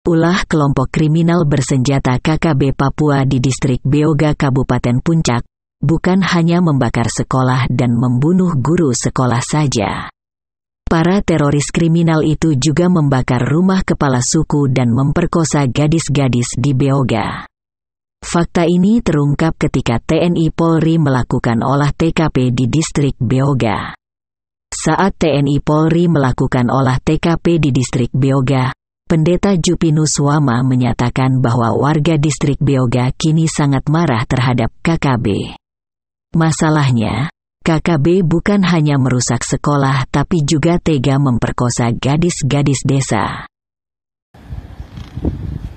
Ulah kelompok kriminal bersenjata KKB Papua di distrik Beoga Kabupaten Puncak, bukan hanya membakar sekolah dan membunuh guru sekolah saja. Para teroris kriminal itu juga membakar rumah kepala suku dan memperkosa gadis-gadis di Beoga. Fakta ini terungkap ketika TNI Polri melakukan olah TKP di distrik Beoga. Saat TNI Polri melakukan olah TKP di distrik Beoga, Pendeta Jupinus Wama menyatakan bahwa warga distrik Beoga kini sangat marah terhadap KKB. Masalahnya, KKB bukan hanya merusak sekolah tapi juga tega memperkosa gadis-gadis desa.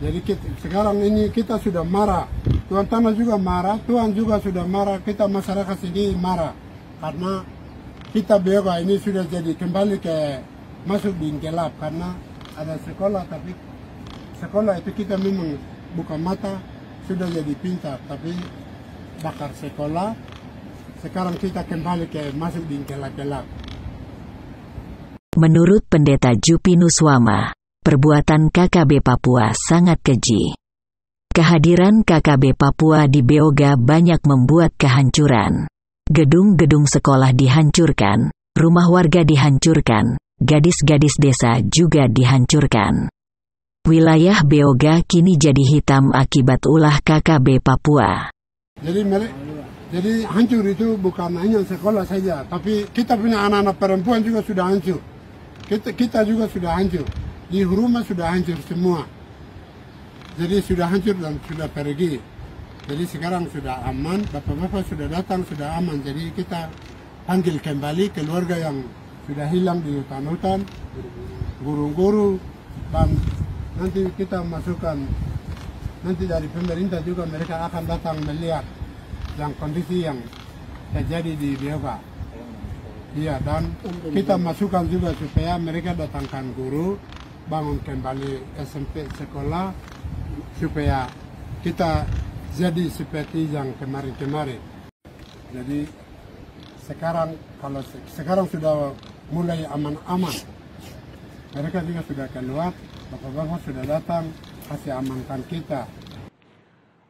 Jadi sekarang ini kita sudah marah, Tuan Tanah juga marah, Tuhan juga sudah marah, kita masyarakat sini marah. Karena kita Beoga ini sudah jadi kembali ke masuk di gelap karena ada sekolah, tapi sekolah itu kita memang buka mata, sudah jadi pintar, tapi bakar sekolah, sekarang kita kembali ke masuk di gelap-gelap. Menurut Pendeta Jupinus Wama, perbuatan KKB Papua sangat keji. Kehadiran KKB Papua di Beoga banyak membuat kehancuran. Gedung-gedung sekolah dihancurkan, rumah warga dihancurkan, gadis-gadis desa juga dihancurkan. Wilayah Beoga kini jadi hitam akibat ulah KKB Papua. Jadi hancur itu bukan hanya sekolah saja, tapi kita punya anak-anak perempuan juga sudah hancur. Kita juga sudah hancur. Di rumah sudah hancur semua. Jadi sudah hancur dan sudah pergi. Jadi sekarang sudah aman, bapak-bapak sudah datang, sudah aman. Jadi kita panggil kembali keluarga yang sudah hilang di hutan-hutan, guru-guru, dan nanti kita masukkan, nanti dari pemerintah juga mereka akan datang melihat yang kondisi yang terjadi di Beoga. Iya, dan kita masukkan juga supaya mereka datangkan guru, bangun kembali SMP sekolah, supaya kita jadi seperti yang kemarin-kemarin. Jadi sekarang kalau sekarang sudah mulai aman-aman, mereka juga sudah keluar, bapak-bapak sudah datang, kasih amankan kita.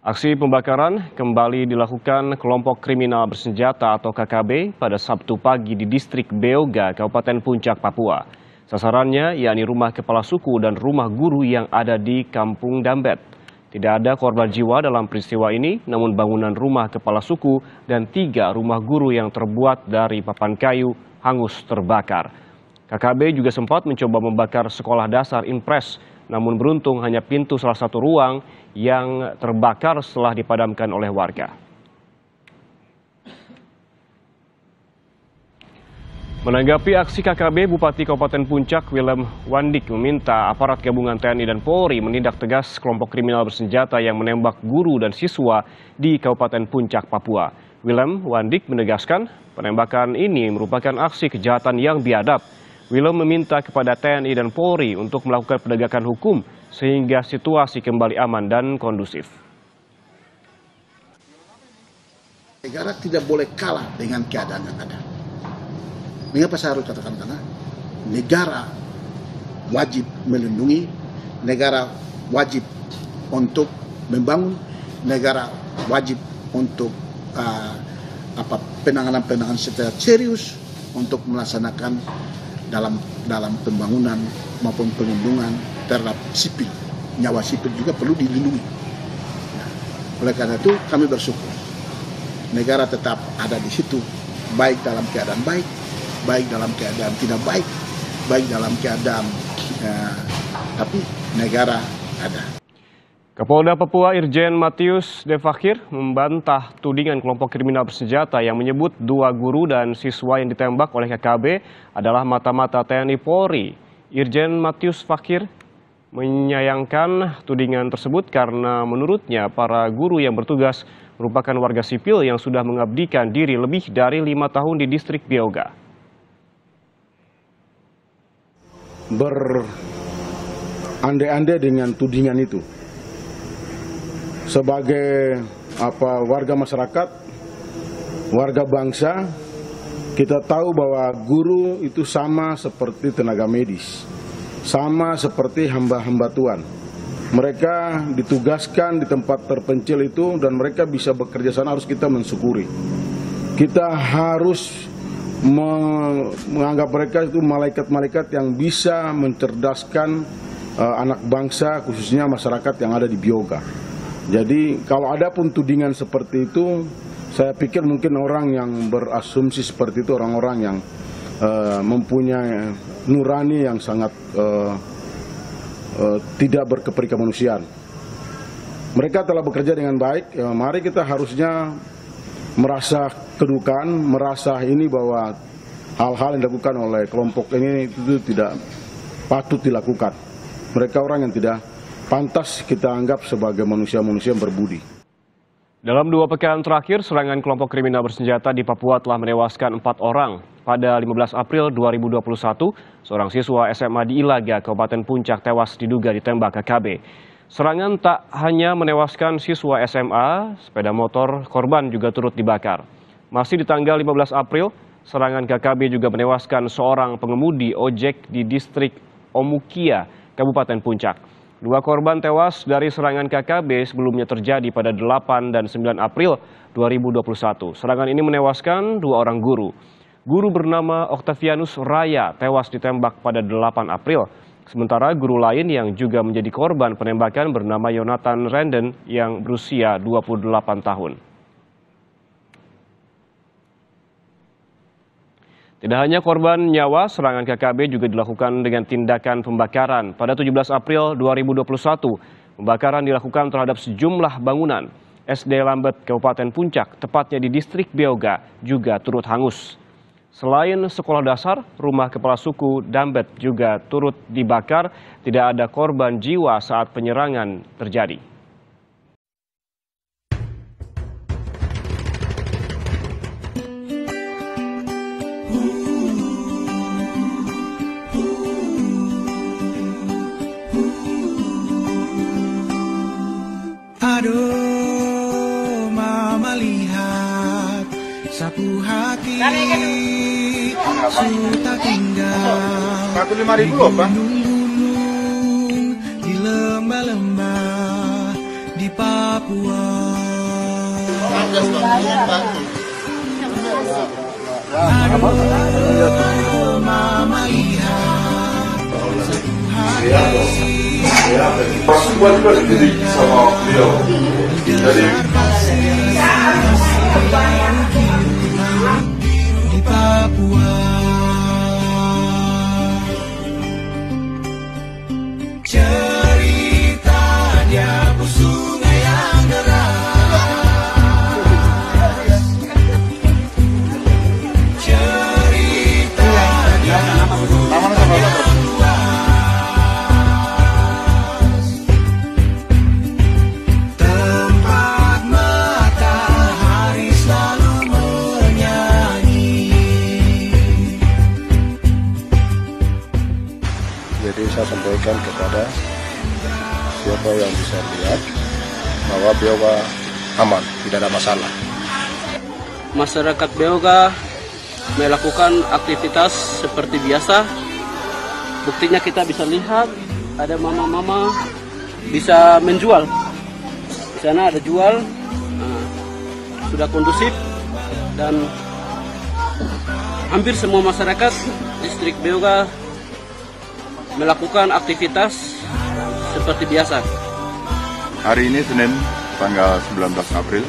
Aksi pembakaran kembali dilakukan kelompok kriminal bersenjata atau KKB pada Sabtu pagi di distrik Beoga, Kabupaten Puncak, Papua. Sasarannya yakni rumah kepala suku dan rumah guru yang ada di Kampung Dambet. Tidak ada korban jiwa dalam peristiwa ini, namun bangunan rumah kepala suku dan 3 rumah guru yang terbuat dari papan kayu hangus terbakar. KKB juga sempat mencoba membakar sekolah dasar Impres, namun beruntung hanya pintu salah satu ruang yang terbakar setelah dipadamkan oleh warga. Menanggapi aksi KKB, Bupati Kabupaten Puncak Willem Wandik meminta aparat gabungan TNI dan Polri menindak tegas kelompok kriminal bersenjata yang menembak guru dan siswa di Kabupaten Puncak, Papua. Willem Wandik menegaskan penembakan ini merupakan aksi kejahatan yang biadab. Willem meminta kepada TNI dan Polri untuk melakukan penegakan hukum sehingga situasi kembali aman dan kondusif. Negara tidak boleh kalah dengan keadaan yang ada. Mengapa saya harus katakan? Karena negara wajib melindungi, negara wajib untuk membangun, negara wajib untuk penanganan secara serius untuk melaksanakan dalam pembangunan maupun perlindungan terhadap sipil. Nyawa sipil juga perlu dilindungi. Nah, oleh karena itu kami bersyukur negara tetap ada di situ, baik dalam keadaan baik, baik dalam keadaan tidak baik, baik dalam keadaan tapi negara ada. Kapolda Papua Irjen Matius Devakir membantah tudingan kelompok kriminal bersenjata yang menyebut 2 guru dan siswa yang ditembak oleh KKB adalah mata-mata TNI Polri. Irjen Matius Fakir menyayangkan tudingan tersebut karena menurutnya para guru yang bertugas merupakan warga sipil yang sudah mengabdikan diri lebih dari 5 tahun di distrik Beoga. Berandai-andai dengan tudingan itu. Sebagai warga masyarakat, warga bangsa, kita tahu bahwa guru itu sama seperti tenaga medis, sama seperti hamba-hamba Tuhan. mereka ditugaskan di tempat terpencil itu dan mereka bisa bekerja sana, harus kita mensyukuri. Kita harus menganggap mereka itu malaikat-malaikat yang bisa mencerdaskan anak bangsa, khususnya masyarakat yang ada di Beoga. Jadi kalau ada pun tudingan seperti itu, saya pikir mungkin orang yang berasumsi seperti itu orang-orang yang mempunyai nurani yang sangat tidak berkemanusiaan. Mereka telah bekerja dengan baik. Mari kita harusnya merasa kedukaan, merasa ini bahwa hal-hal yang dilakukan oleh kelompok ini itu tidak patut dilakukan. Mereka orang yang tidak pantas kita anggap sebagai manusia-manusia yang berbudi. Dalam 2 pekan terakhir, serangan kelompok kriminal bersenjata di Papua telah menewaskan 4 orang. Pada 15 April 2021, seorang siswa SMA di Ilaga, Kabupaten Puncak tewas diduga ditembak KKB. Serangan tak hanya menewaskan siswa SMA, sepeda motor korban juga turut dibakar. Masih di tanggal 15 April, serangan KKB juga menewaskan seorang pengemudi ojek di distrik Omukia, Kabupaten Puncak. 2 korban tewas dari serangan KKB sebelumnya terjadi pada 8 dan 9 April 2021. Serangan ini menewaskan 2 orang guru. Guru bernama Octavianus Raya tewas ditembak pada 8 April. Sementara guru lain yang juga menjadi korban penembakan bernama Yonatan Renden yang berusia 28 tahun. Tidak hanya korban nyawa, serangan KKB juga dilakukan dengan tindakan pembakaran. Pada 17 April 2021, pembakaran dilakukan terhadap sejumlah bangunan. SD Lambet, Kabupaten Puncak, tepatnya di distrik Beoga, juga turut hangus. Selain sekolah dasar, rumah kepala suku Dambet juga turut dibakar. Tidak ada korban jiwa saat penyerangan terjadi. Aduh, mama lihat sapu hati sudah tinggal 105.000 loh, Bang. gunung-gunung di lembah-lembah di Papua. Aduh, mama lihat sapu hati Semua juga dididik sama beliau. Jadi di Papua. Cerita dia sungai yang deras. Cerita dia Jadi saya sampaikan kepada siapa yang bisa lihat bahwa Beoga aman, tidak ada masalah. Masyarakat Beoga melakukan aktivitas seperti biasa. Buktinya kita bisa lihat ada mama-mama bisa menjual. Di sana ada jual, sudah kondusif dan hampir semua masyarakat distrik Beoga melakukan aktivitas seperti biasa. hari ini Senin tanggal 19 April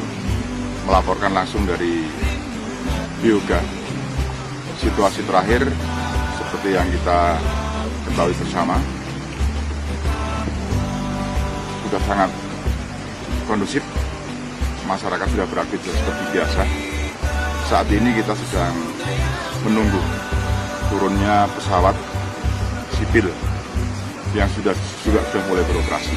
melaporkan langsung dari Beoga. Situasi terakhir seperti yang kita ketahui bersama sudah sangat kondusif, masyarakat sudah beraktivitas seperti biasa. Saat ini kita sedang menunggu turunnya pesawat sipil yang sudah mulai beroperasi.